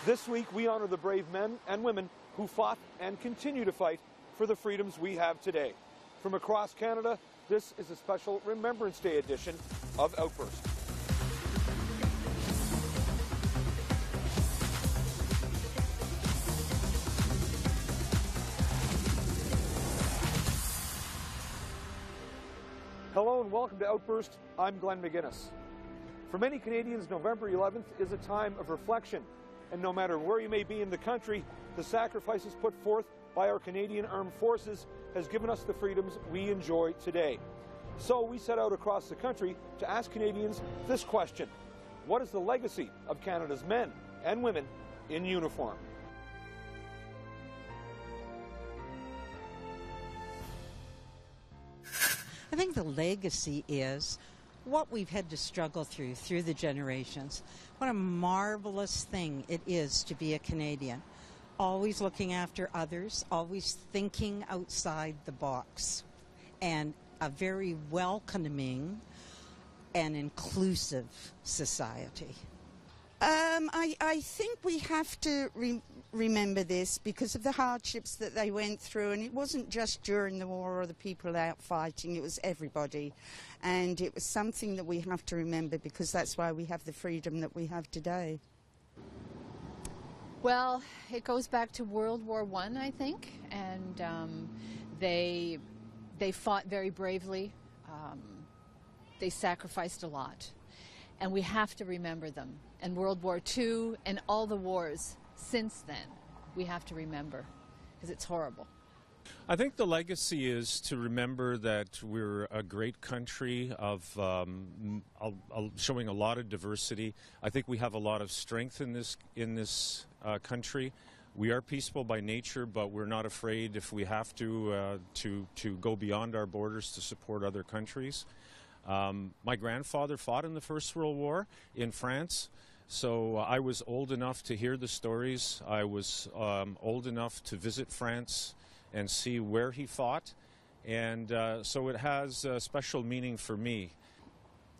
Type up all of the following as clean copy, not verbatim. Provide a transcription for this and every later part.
This week, we honor the brave men and women who fought and continue to fight for the freedoms we have today. From across Canada, this is a special Remembrance Day edition of Outburst. Hello and welcome to Outburst. I'm Glenn McGuinness. For many Canadians, November 11th is a time of reflection. And no matter where you may be in the country, the sacrifices put forth by our Canadian Armed Forces has given us the freedoms we enjoy today. So we set out across the country to ask Canadians this question: what is the legacy of Canada's men and women in uniform? I think the legacy is what we've had to struggle through the generations. What a marvelous thing it is to be a Canadian. Always looking after others, always thinking outside the box, and a very welcoming and inclusive society. I think we have to remember this because of the hardships that they went through, and it wasn't just during the war or the people out fighting, it was everybody. And it was something that we have to remember because that's why we have the freedom that we have today. Well, it goes back to World War I think, and they fought very bravely. They sacrificed a lot, and we have to remember them. And World War II and all the wars since then, we have to remember, because it's horrible. I think the legacy is to remember that we're a great country of showing a lot of diversity. I think we have a lot of strength in this country. We are peaceful by nature, but we're not afraid if we have to go beyond our borders to support other countries. My grandfather fought in the First World War in France, so I was old enough to hear the stories. I was old enough to visit France and see where he fought, and so it has a special meaning for me.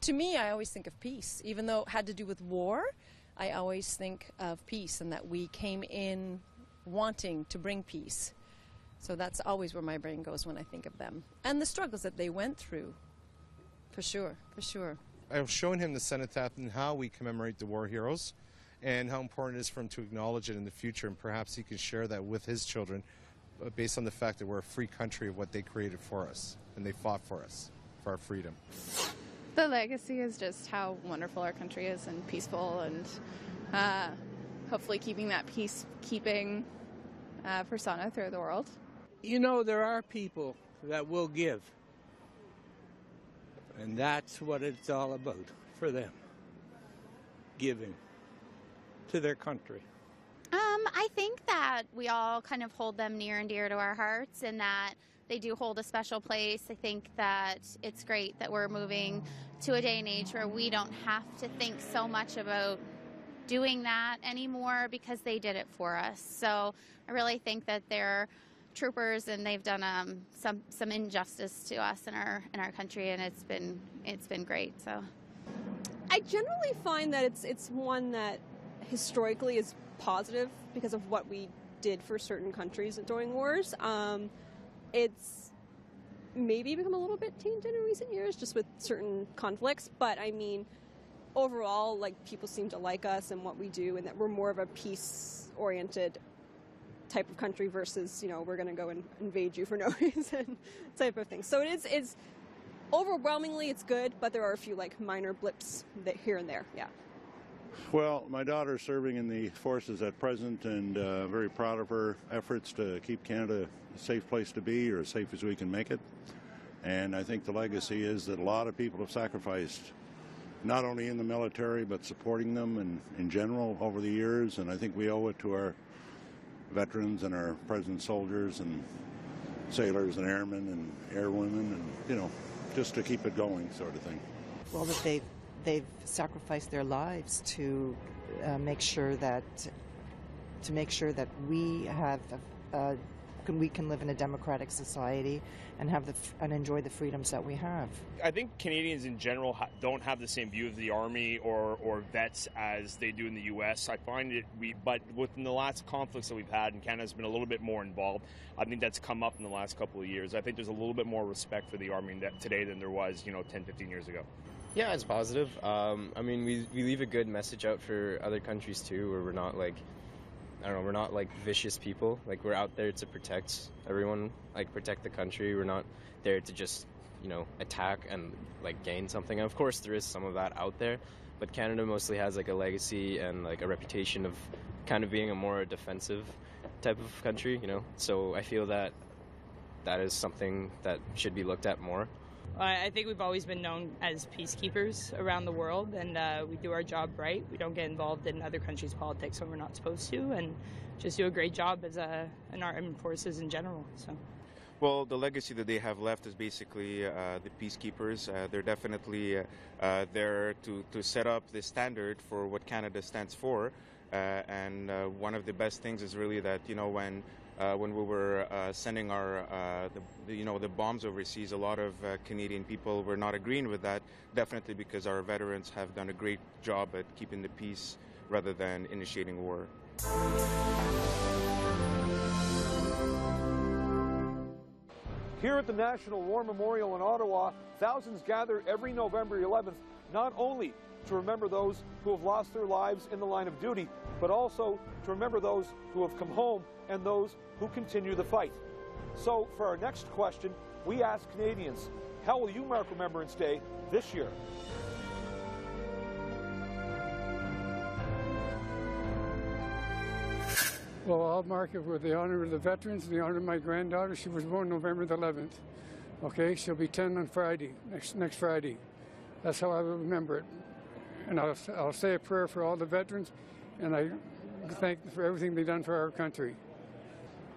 To me, I always think of peace. Even though it had to do with war, I always think of peace and that we came in wanting to bring peace. So that's always where my brain goes when I think of them. And the struggles that they went through, for sure, for sure. I've shown him the cenotaph and how we commemorate the war heroes and how important it is for him to acknowledge it in the future, and perhaps he can share that with his children based on the fact that we're a free country of what they created for us and they fought for us, for our freedom. The legacy is just how wonderful our country is and peaceful, and hopefully keeping that peacekeeping persona through the world. You know, there are people that will give, and that's what it's all about for them, giving to their country. I think that we all kind of hold them near and dear to our hearts, and that they do hold a special place. I think that it's great that we're moving to a day and age where we don't have to think so much about doing that anymore because they did it for us. So I really think that they're troopers, and they've done some injustice to us in our country, and it's been great. So I generally find that it's one that historically is positive because of what we did for certain countries during wars. It's maybe become a little bit tainted in recent years just with certain conflicts, but I mean, overall, like, people seem to like us and what we do, and that we're more of a peace-oriented type of country versus, you know, we're going to go and invade you for no reason type of thing. So it's overwhelmingly it's good, but there are a few like minor blips that here and there. Yeah. Well, my daughter's serving in the forces at present, and very proud of her efforts to keep Canada a safe place to be, or as safe as we can make it. And I think the legacy is that a lot of people have sacrificed, not only in the military, but supporting them and in general over the years. And I think we owe it to our veterans and our present soldiers and sailors and airmen and airwomen, and, you know, just to keep it going, sort of thing. Well, that they've sacrificed their lives to make sure that we have a we can live in a democratic society and have and enjoy the freedoms that we have. I think Canadians in general don't have the same view of the Army or vets as they do in the U.S. I find but within the last conflicts that we've had, and Canada's been a little bit more involved, I think that's come up in the last couple of years. I think there's a little bit more respect for the Army today than there was, 10, 15 years ago. Yeah, it's positive. I mean, we leave a good message out for other countries too, where we're not like, I don't know, we're not like vicious people. Like, we're out there to protect everyone, like protect the country. We're not there to just, attack and like gain something. And of course, there is some of that out there, but Canada mostly has like a legacy and like a reputation of kind of being a more defensive type of country, So I feel that is something that should be looked at more. I think we've always been known as peacekeepers around the world, and we do our job right. We don't get involved in other countries' politics when we're not supposed to, and just do a great job as in our armed forces in general. So. Well, the legacy that they have left is basically the peacekeepers. They're definitely there to set up the standard for what Canada stands for. And one of the best things is really that, when we were sending the bombs overseas, a lot of Canadian people were not agreeing with that, definitely because our veterans have done a great job at keeping the peace rather than initiating war. Here at the National War Memorial in Ottawa, thousands gather every November 11th, not only to remember those who have lost their lives in the line of duty, but also to remember those who have come home and those who continue the fight. So for our next question, we ask Canadians, how will you mark Remembrance Day this year? Well, I'll mark it with the honor of the veterans and the honor of my granddaughter. She was born November the 11th. Okay, she'll be 10 on Friday, next Friday. That's how I will remember it. And I'll say a prayer for all the veterans, and I thank them for everything they've done for our country.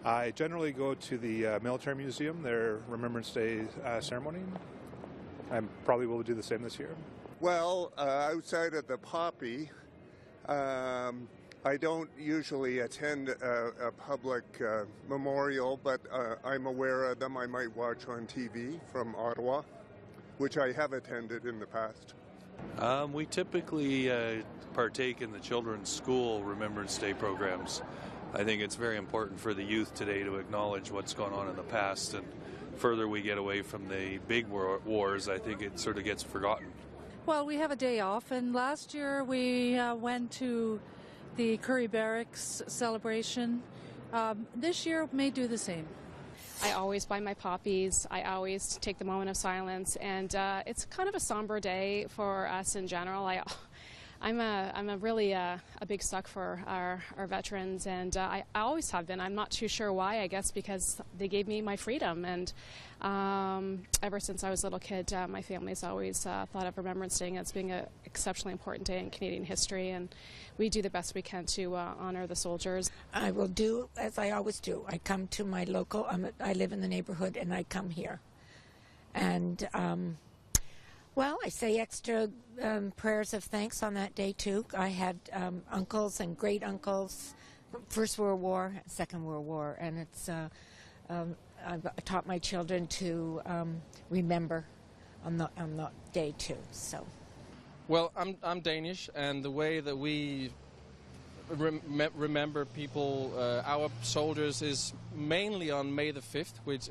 I generally go to the Military Museum, their Remembrance Day ceremony. I probably will do the same this year. Well, outside of the Poppy, I don't usually attend a public memorial, but I'm aware of them. I might watch on TV from Ottawa, which I have attended in the past. We typically partake in the children's school Remembrance Day programs. I think it's very important for the youth today to acknowledge what's gone on in the past, and further we get away from the big wars, I think it sort of gets forgotten. Well, we have a day off, and last year we went to the Curry Barracks celebration. This year may do the same. I always buy my poppies. I always take the moment of silence, and it's kind of a somber day for us in general. I'm a really a big suck for our veterans, and I always have been. I'm not too sure why. I guess because they gave me my freedom, and ever since I was a little kid, my family's always thought of Remembrance Day as being an exceptionally important day in Canadian history, and we do the best we can to honor the soldiers. I will do as I always do. I come to my local, I live in the neighborhood, and I come here. And, well, I say extra prayers of thanks on that day, too. I had uncles and great-uncles, First World War, Second World War, and it's I've taught my children to remember on the day, too, so. Well, I'm Danish, and the way that we remember people, our soldiers, is mainly on May the 5th, which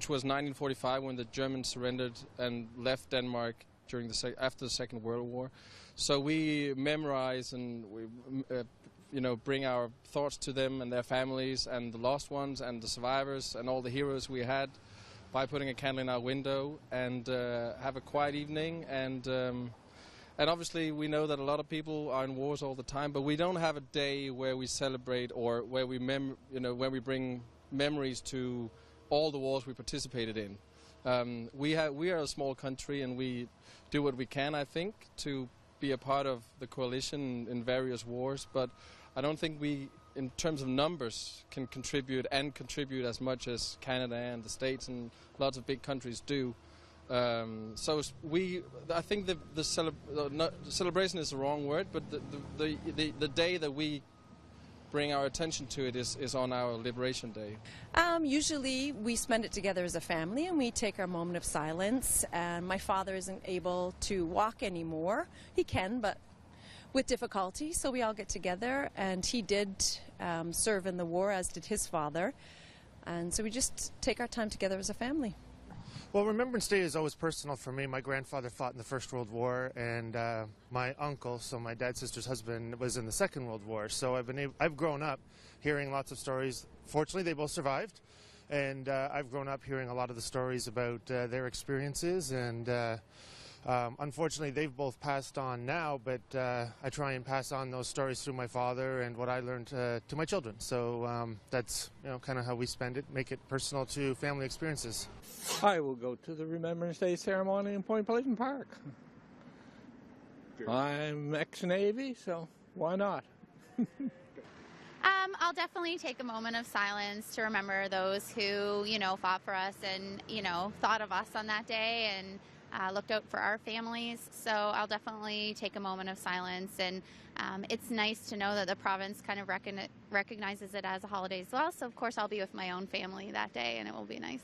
was 1945 when the Germans surrendered and left Denmark after the Second World War. So we memorize and we, bring our thoughts to them and their families and the lost ones and the survivors and all the heroes we had by putting a candle in our window and have a quiet evening and obviously, we know that a lot of people are in wars all the time, but we don't have a day where we celebrate or where we when we bring memories to all the wars we participated in. We are a small country, and we do what we can, I think, to be a part of the coalition in various wars. But I don't think we, in terms of numbers, can contribute as much as Canada and the States and lots of big countries do. I think the celebration is the wrong word, but the day that we bring our attention to it is on our Liberation Day. Usually we spend it together as a family and we take our moment of silence. And my father isn't able to walk anymore. He can, but with difficulty. So we all get together, and he did serve in the war, as did his father. And so we just take our time together as a family. Well, Remembrance Day is always personal for me. My grandfather fought in the First World War, and my uncle, so my dad's sister's husband, was in the Second World War. So I've grown up hearing lots of stories. Fortunately, they both survived, and I've grown up hearing a lot of the stories about their experiences. And unfortunately, they've both passed on now, but I try and pass on those stories through my father and what I learned to my children. So that's kind of how we spend it, make it personal to family experiences. I will go to the Remembrance Day ceremony in Point Pleasant Park. I'm ex-Navy, so why not? I'll definitely take a moment of silence to remember those who, fought for us and, thought of us on that day and looked out for our families. So I'll definitely take a moment of silence. And it's nice to know that the province kind of recognizes it as a holiday as well. So, of course, I'll be with my own family that day, and it will be nice.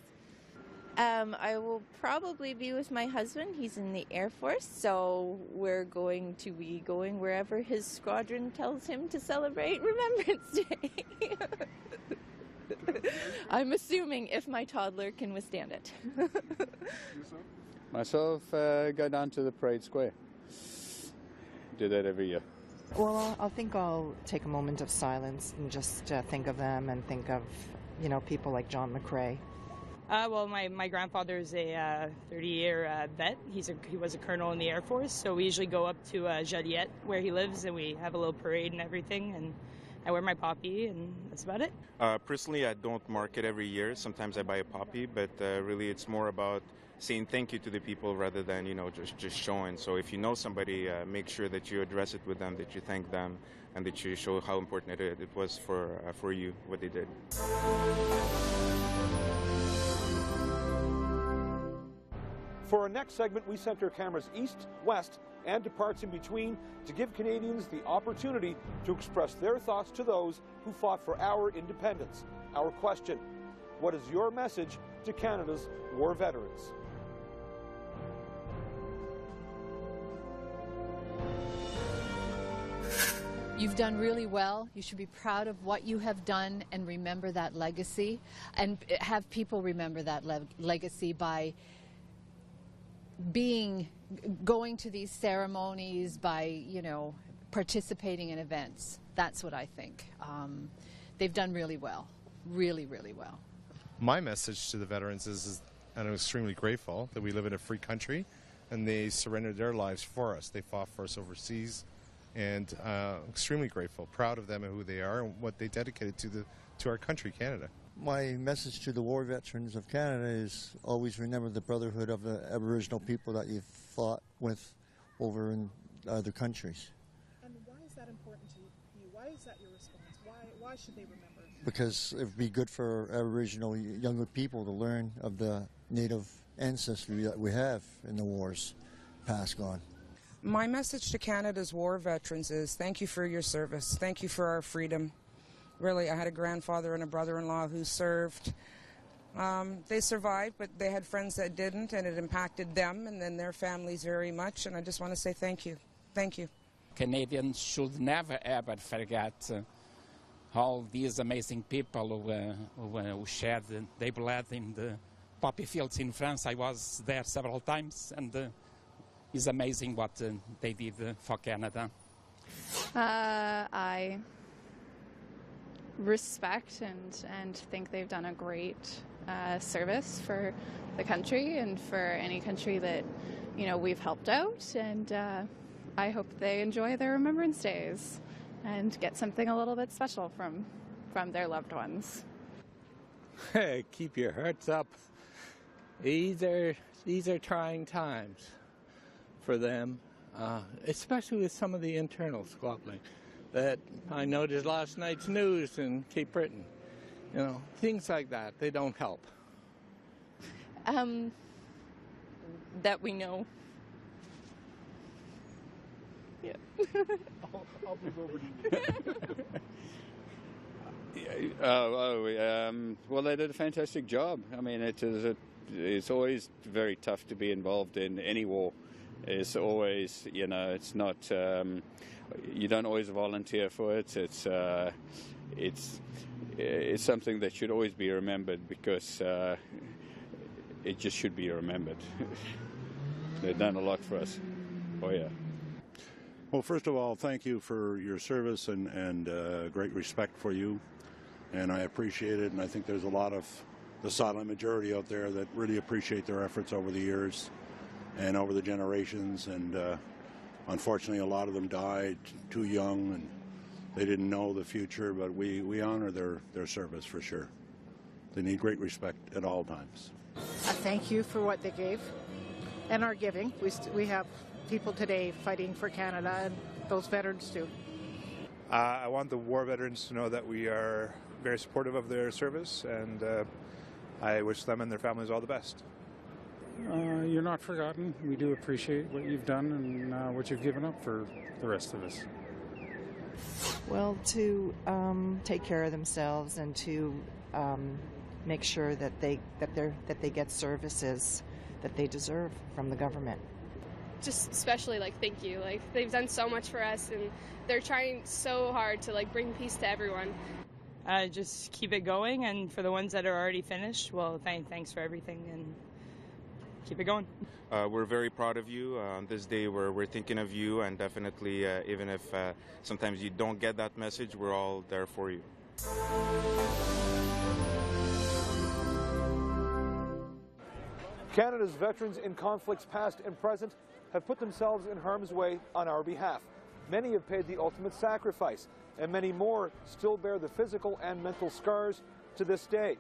I will probably be with my husband. He's in the Air Force, so we're going to be going wherever his squadron tells him to celebrate Remembrance Day. I'm assuming if my toddler can withstand it. Myself, go down to the parade square. Do that every year. Well, I think I'll take a moment of silence and just think of them and think of, people like John McCrae. Well, my grandfather is a 30-year vet. He was a colonel in the Air Force, so we usually go up to Joliette, where he lives, and we have a little parade and everything, and I wear my poppy, and that's about it. Personally, I don't mark it every year. Sometimes I buy a poppy, but really it's more about saying thank you to the people rather than, just showing. So if you know somebody, make sure that you address it with them, that you thank them, and that you show how important it was for you, what they did. For our next segment, we center cameras east, west, and to parts in between to give Canadians the opportunity to express their thoughts to those who fought for our independence. Our question: what is your message to Canada's war veterans? You've done really well. You should be proud of what you have done and remember that legacy, and have people remember that legacy by going to these ceremonies, by participating in events. That's what I think. They've done really well, really, really well. My message to the veterans is and I'm extremely grateful that we live in a free country, and they surrendered their lives for us. They fought for us overseas, and extremely grateful, proud of them and who they are and what they dedicated to our country, Canada. My message to the war veterans of Canada is always remember the brotherhood of the Aboriginal people that you fought with over in other countries. And why is that important to you? Why is that your response? Why should they remember? Because it would be good for Aboriginal younger people to learn of the Native ancestry that we have in the wars past gone. My message to Canada's war veterans is thank you for your service. Thank you for our freedom. Really, I had a grandfather and a brother-in-law who served. They survived, but they had friends that didn't, and it impacted them and then their families very much, and I just want to say thank you. Thank you. Canadians should never, ever forget all these amazing people who shared their blood in the poppy fields in France. I was there several times, and it's amazing what they did for Canada. I respect and think they've done a great service for the country and for any country that we've helped out, and I hope they enjoy their Remembrance Days and get something a little bit special from their loved ones. Hey, keep your hearts up. These are trying times for them, especially with some of the internal squabbling that I noticed last night's news in Cape Breton. Things like that, they don't help. That we know. Yeah. I'll move over to you. Well, they did a fantastic job. I mean, it's always very tough to be involved in any war. It's always, it's not, you don't always volunteer for it. It's something that should always be remembered because it just should be remembered. They've done a lot for us. Oh, yeah. Well, first of all, thank you for your service and great respect for you. And I appreciate it. And I think there's a lot of the silent majority out there that really appreciate their efforts over the years and over the generations. And unfortunately, a lot of them died too young and they didn't know the future. But we honor their service for sure. They need great respect at all times. Thank you for what they gave and are giving. We have people today fighting for Canada, and those veterans too. I want the war veterans to know that we are very supportive of their service, and I wish them and their families all the best. You're not forgotten. We do appreciate what you've done and what you've given up for the rest of us. Well, to take care of themselves and to make sure that they get services that they deserve from the government. Just especially thank you. They've done so much for us, and they're trying so hard to bring peace to everyone. Just keep it going, and for the ones that are already finished, well, thanks for everything, and keep it going. We're very proud of you. On this day, we're thinking of you, and definitely, even if sometimes you don't get that message, we're all there for you. Canada's veterans in conflicts past and present have put themselves in harm's way on our behalf. Many have paid the ultimate sacrifice, and many more still bear the physical and mental scars to this day.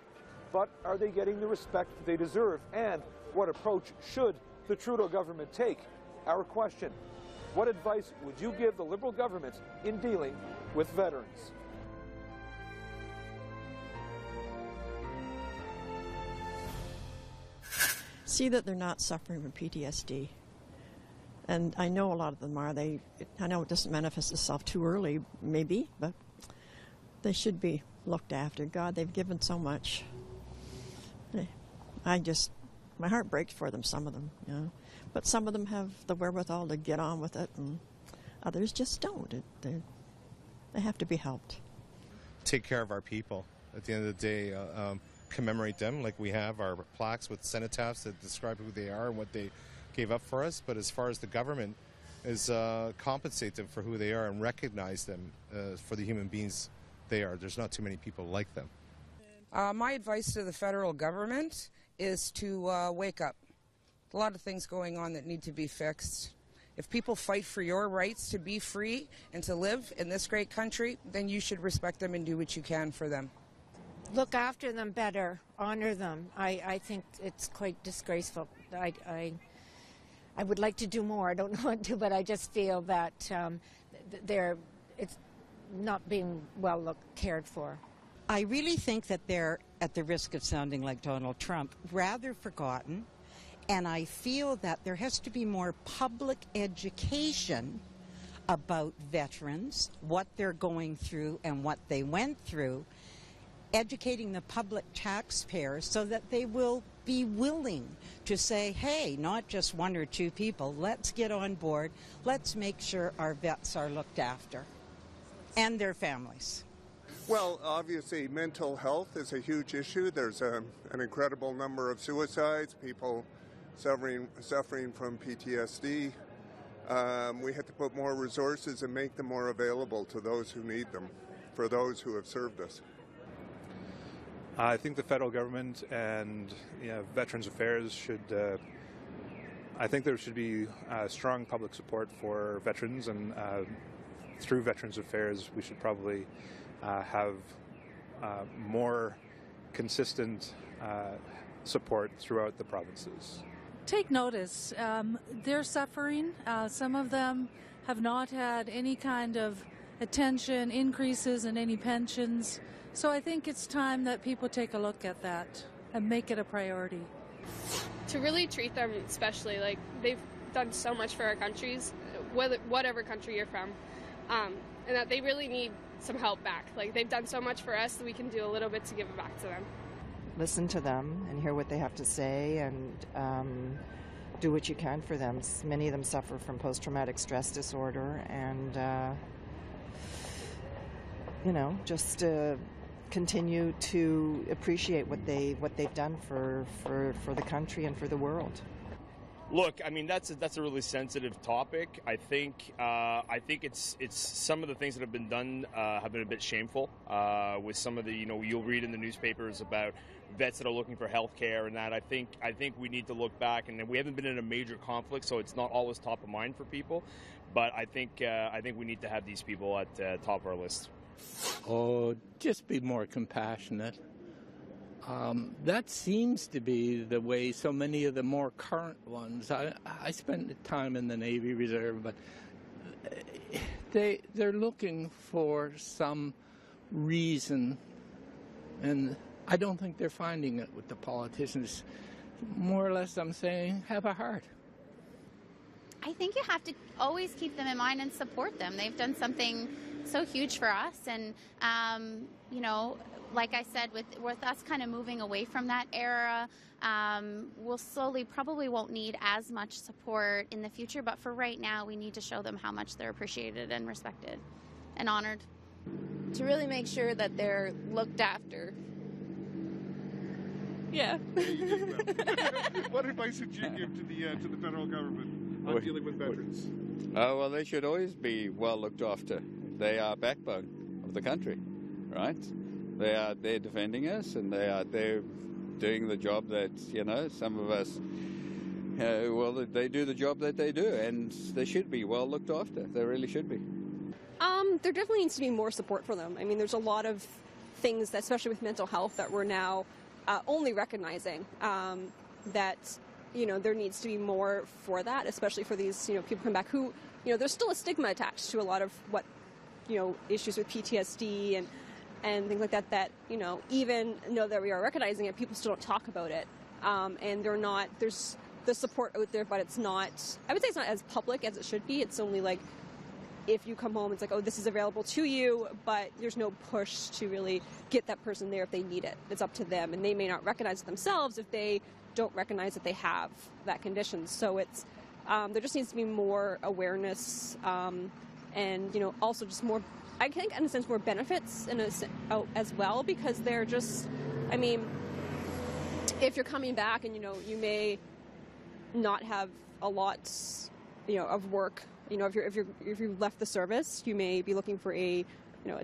But are they getting the respect they deserve? And what approach should the Trudeau government take? Our question. What advice would you give the Liberal government in dealing with veterans? See that they're not suffering from PTSD. And I know a lot of them are. I know it doesn't manifest itself too early, maybe, but they should be looked after. God, they've given so much. My heart breaks for them, some of them, But some of them have the wherewithal to get on with it, and others just don't. They have to be helped. Take care of our people. At the end of the day, commemorate them like we have our plaques with cenotaphs that describe who they are and what they gave up for us. But as far as the government is, compensate them for who they are and recognize them for the human beings they are. There's not too many people like them. My advice to the federal government is to wake up. A lot of things going on that need to be fixed. If people fight for your rights to be free and to live in this great country, then you should respect them and do what you can for them. Look after them better, honor them. I think it's quite disgraceful. I would like to do more. I don't know what to, but I just feel that it's not being well cared for. I really think that they're, at the risk of sounding like Donald Trump, rather forgotten. And I feel that there has to be more public education about veterans, what they're going through and what they went through, educating the public taxpayers so that they will be willing to say, hey, not just one or two people, let's get on board, let's make sure our vets are looked after and their families. Well, obviously mental health is a huge issue. There's an incredible number of suicides, people suffering from PTSD. We have to put more resources and make them more available to those who need them, for those who have served us. I think the federal government and Veterans Affairs should, I think there should be strong public support for veterans, and through Veterans Affairs we should probably have more consistent support throughout the provinces. Take notice. They're suffering. Some of them have not had any kind of attention, increases in any pensions. So I think it's time that people take a look at that and make it a priority. To really treat them especially, they've done so much for our countries, whatever country you're from, and that they really need some help back. Like, they've done so much for us that we can do a little bit to give it back to them. Listen to them and hear what they have to say, and do what you can for them. Many of them suffer from post-traumatic stress disorder, and just continue to appreciate what they've done for the country and for the world. Look, I mean, that's a really sensitive topic. I think it's some of the things that have been done have been a bit shameful. With some of the, you'll read in the newspapers about vets that are looking for health care and that. I think we need to look back, and we haven't been in a major conflict, so it's not always top of mind for people. But I think we need to have these people at top of our list. Oh, just be more compassionate. That seems to be the way so many of the more current ones. I spent time in the Navy Reserve, but they're looking for some reason, and I don't think they're finding it with the politicians. More or less, I'm saying, have a heart. I think you have to always keep them in mind and support them. They've done something so huge for us, and like I said, with us kind of moving away from that era, we'll slowly probably won't need as much support in the future, but for right now, we need to show them how much they're appreciated and respected and honored. To really make sure that they're looked after. Yeah. What advice would you give to the federal government on dealing with veterans? Oh, well, they should always be well looked after. They are backbone of the country, right? They're defending us, and they're doing the job that, some of us, they do the job that they do, and they should be well looked after. They really should be. There definitely needs to be more support for them. I mean, there's a lot of things, that, especially with mental health, that we're now only recognizing that, there needs to be more for that, especially for these, people come back who, there's still a stigma attached to a lot of what, issues with PTSD and things like that, even though that we are recognizing it, people still don't talk about it. And there's the support out there, but it's not, I would say it's not as public as it should be. It's only like, if you come home, it's like, oh, this is available to you, but there's no push to really get that person there if they need it. It's up to them, and they may not recognize it themselves if they don't recognize that they have that condition. So it's, there just needs to be more awareness, and, also just more, I think, in a sense, more benefits as well, because they're just, I mean, if you're coming back and, you may not have a lot, of work, if you left the service, you may be looking for a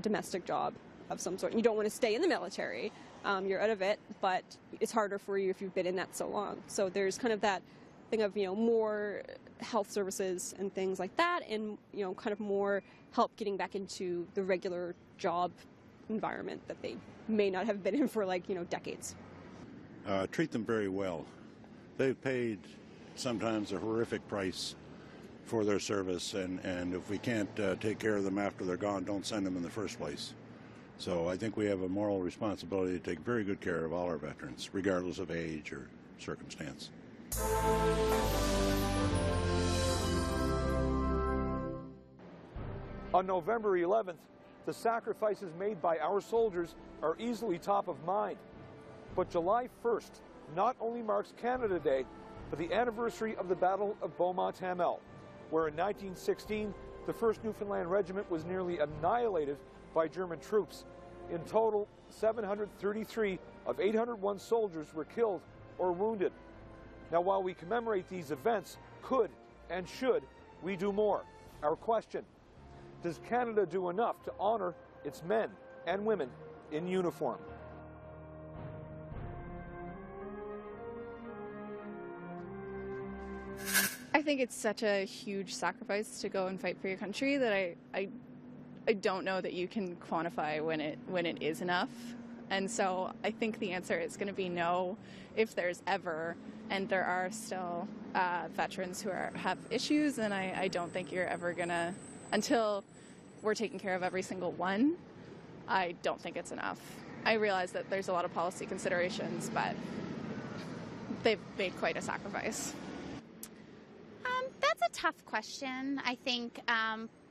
domestic job of some sort. You don't want to stay in the military. You're out of it, but it's harder for you if you've been in that so long. So there's kind of that thing of, more health services and things like that, and, kind of more help getting back into the regular job environment that they may not have been in for, decades. Treat them very well. They've paid sometimes a horrific price for their service, and if we can't take care of them after they're gone, don't send them in the first place. So I think we have a moral responsibility to take very good care of all our veterans, regardless of age or circumstance. On November 11th, the sacrifices made by our soldiers are easily top of mind. But July 1st not only marks Canada Day, but the anniversary of the Battle of Beaumont-Hamel, where in 1916, the 1st Newfoundland Regiment was nearly annihilated by German troops. In total, 733 of 801 soldiers were killed or wounded. Now, while we commemorate these events, could and should we do more? Our question: does Canada do enough to honor its men and women in uniform? I think it's such a huge sacrifice to go and fight for your country that I don't know that you can quantify when it is enough. And so I think the answer is going to be no, if there's ever, and there are still veterans who have issues, and I don't think you're ever going to, until we're taking care of every single one, I don't think it's enough. I realize that there's a lot of policy considerations, but they've made quite a sacrifice. That's a tough question. I think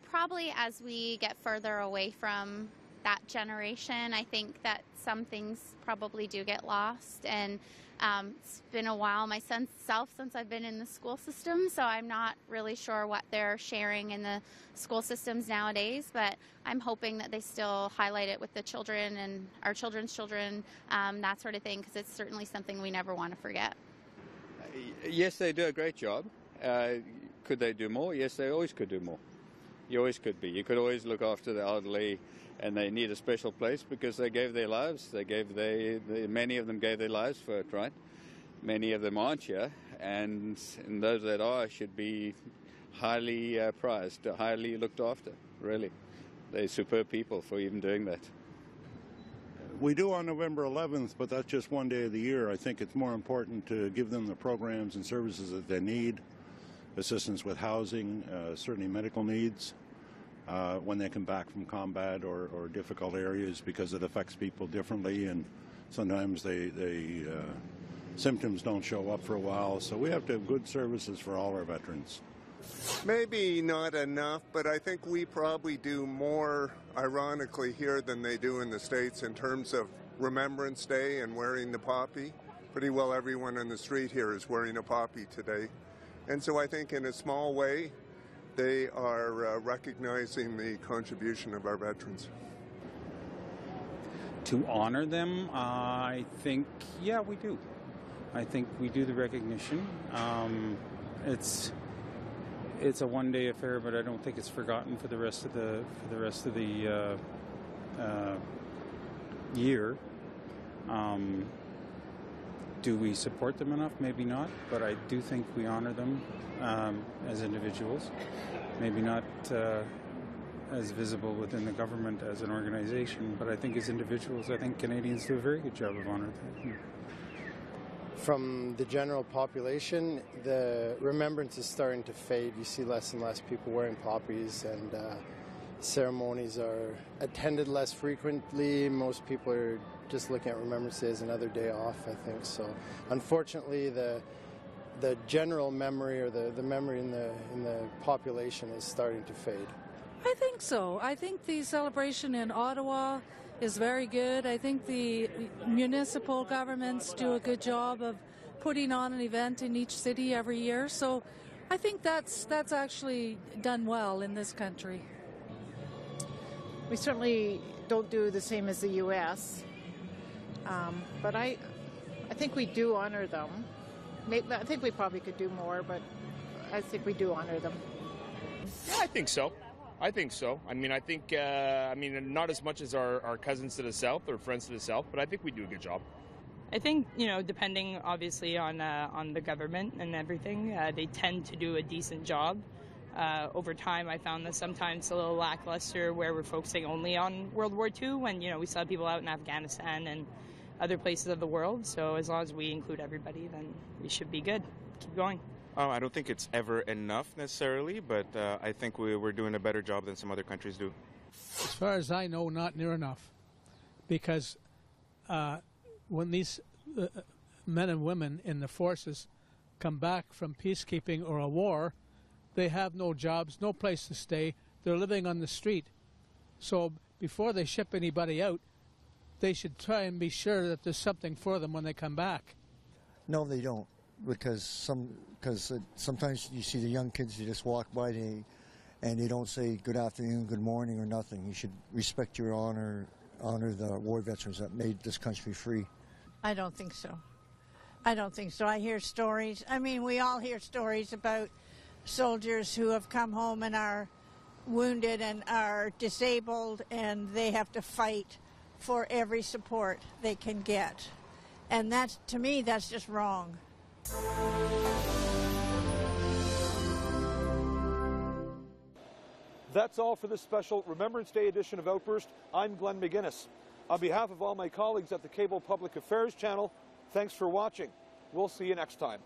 probably as we get further away from that generation. I think that some things probably do get lost, and it's been a while myself since I've been in the school system, so I'm not really sure what they're sharing in the school systems nowadays, but I'm hoping that they still highlight it with the children and our children's children, that sort of thing, because it's certainly something we never want to forget. Yes, they do a great job. Could they do more? Yes, they always could do more. You always could be. You could always look after the elderly, and they need a special place because they gave their lives. Many of them gave their lives for it, right? Many of them aren't here, and those that are should be highly prized, highly looked after, really. They're superb people for even doing that. We do on November 11th, but that's just one day of the year. I think it's more important to give them the programs and services that they need, assistance with housing, certainly medical needs, when they come back from combat or difficult areas, because it affects people differently, and sometimes they symptoms don't show up for a while. So we have to have good services for all our veterans. Maybe not enough, but I think we probably do more, ironically, here than they do in the States in terms of Remembrance Day and wearing the poppy. Pretty well everyone on the street here is wearing a poppy today. And so I think in a small way, they are recognizing the contribution of our veterans. To honor them, I think, yeah, we do. I think we do the recognition. It's a one-day affair, but I don't think it's forgotten for the rest of the year. Do we support them enough? Maybe not, but I do think we honor them as individuals. Maybe not as visible within the government as an organization, but I think as individuals, I think Canadians do a very good job of honoring them. From the general population, the remembrance is starting to fade. You see less and less people wearing poppies, and ceremonies are attended less frequently. Most people are just looking at Remembrance Day as another day off, I think. So unfortunately, the general memory or the memory in the population is starting to fade. I think so. I think the celebration in Ottawa is very good. I think the municipal governments do a good job of putting on an event in each city every year. So I think that's actually done well in this country. We certainly don't do the same as the U.S., but I think we do honor them. I think we probably could do more, but I think we do honor them. Yeah, I think so. I think not as much as our cousins to the south or friends to the south, but I think we do a good job. I think, depending obviously on the government and everything, they tend to do a decent job. Over time, I found that sometimes a little lackluster where we're focusing only on World War II when, we saw people out in Afghanistan and other places of the world. So as long as we include everybody, then we should be good. Keep going. I don't think it's ever enough necessarily, but I think we're doing a better job than some other countries do. As far as I know, not near enough. Because when these men and women in the forces come back from peacekeeping or a war, they have no jobs, no place to stay. They're living on the street. So before they ship anybody out, they should try and be sure that there's something for them when they come back. No, they don't. Because sometimes you see the young kids, they just walk by and they don't say good afternoon, good morning, or nothing. You should respect your honor the war veterans that made this country free. I don't think so. I hear stories. We all hear stories about soldiers who have come home and are wounded and are disabled, and they have to fight for every support they can get. And to me, that's just wrong. That's all for this special Remembrance Day edition of Outburst. I'm Glenn McGuinness. On behalf of all my colleagues at the Cable Public Affairs channel, thanks for watching. We'll see you next time.